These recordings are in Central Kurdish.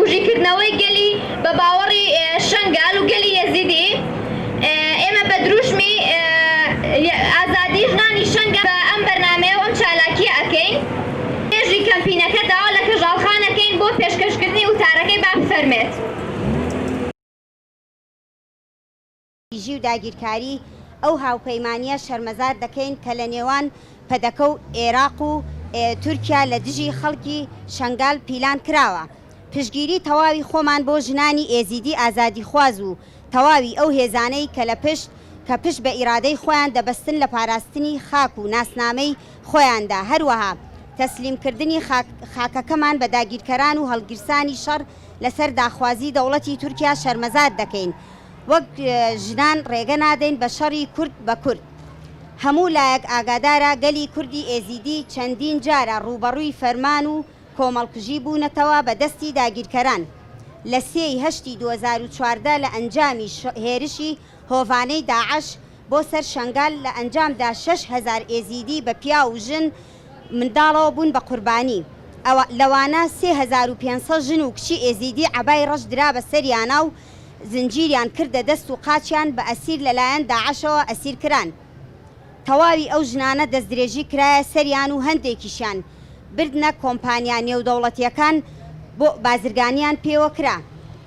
دژیکردنەوەی گەلی بە باوەڕی شەنگال و گەلی یەزیدی ئێمە بە دروشمی ئازادی ژنانی شەنگە بە ئەم بەرنامەیە و ئەم چالاکیە ئەکەین توێژی کەمپینەکە داوا لە کەژاڵخانەکەین بۆ پێشکەشکردنی وتارەکەی با بفەرمێت. و داگیرکاری ئەو هاوپەیمانیە شەرمەزار دەکەین کە لە نێوان پەدەکە و عێراق و تورکیا لە دژی خەڵکی شەنگال پیلان کراوە. پشتگیری تەواوی خۆمان بۆ ژنانی ئێزیدی ئازادی خواز و تەواوی ئەو هێزانەی کە پشت بە ئیرادەی خۆیان دەبەستن لە پاراستنی خاک و ناسنامەی خۆیاندا. هەروەها تەسلیمکردنی خاکەکەمان بە داگیرکەران و هەڵگیرسانی شەڕ لەسەر داخوازی دەوڵەتی تورکیا شەرمەزار دەکەین. وەک ژنان ڕێگە نادەین بە شەڕی کورد بە کورد. هەموو لایەک ئاگادارە گەلی کوردی ئێزیدی چەندین جارە ڕوبەڕووی فەرمان و کۆمەڵکوژی بوونەتەوە بە دەستی داگیرکەران. لە 3/8/2014 لە ئەنجامی هێرشی هۆڤانەی داعش بۆ سەر شەنگال لە ئەنجامدا 6,000 ئێزیدی بە پیا و ژن منداڵەوە بوون بە قوربانی. لەوانە 3,500 ژن و کچی ئێزیدی عەبای ڕەش درا بە سەریانە و زنجیریان کردە دەست و قاچیان بە ئەسیر لەلایەن داعشەوە ئەسیرکران. تەواوی ئەو ژنانە دەستدرێژی کرایە سەریان و هەندێکیشیان بردنە کۆمپانیا نێودەوڵەتیەکان بۆ بازرگانیان پێوە کرا.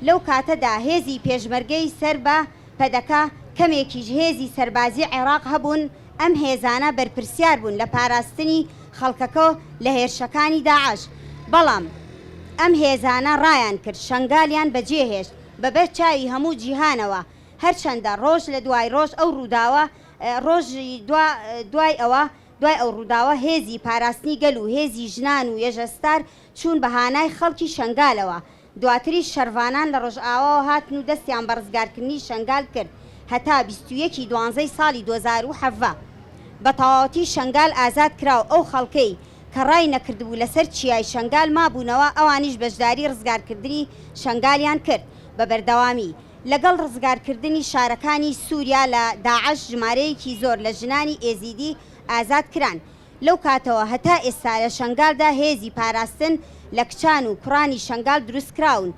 لەو کاتەدا هێزی پێشمەرگەی سەر بە پەدەکە کەمێکیش هێزی سەربازی عێراق هەبوون. ئەم هێزانە بەرپرسیار بوون لە پاراستنی خەڵکەکە لە هێرشەکانی داعش. بەڵام ئەم هێزانە ڕایان کرد شەنگالیان بەجێهێشت بەبەر چاوی هەموو جیهانەوە. هەرچەندە ڕۆژ لە دوای ڕۆژ ئەو ڕووداوە ڕۆژی دوای ئەو ڕووداوە هێزی پاراستنی گەل و هێزی ژنان و یەژەستار چوون بە هانای خەڵکی شەنگالەوە. دواتری شەروانان لە ڕۆژئاواوە هاتن و دەستیان بە ڕزگارکردنی شەنگال کرد هەتا 21/12 ساڵی 2017 بە تەواوەتی شەنگال ئازاد کراو. ئەو خەڵکەی کە ڕای نەکردبوو لەسەر چیای شەنگال مابوونەوە ئەوانیش بەشداری ڕزگارکردنی شەنگالیان کرد بە بەردەوامی. لەگەڵ ڕزگارکردنی شارەکانی سووریا لە داعش ژمارەیەکی زۆر لە ژنانی ئێزیدی ئازاد کران. لەو کاتەوە هەتا ئێستا لە شەنگالدا هێزی پاراستن لە کچان و کوڕانی شەنگال دروست کراون.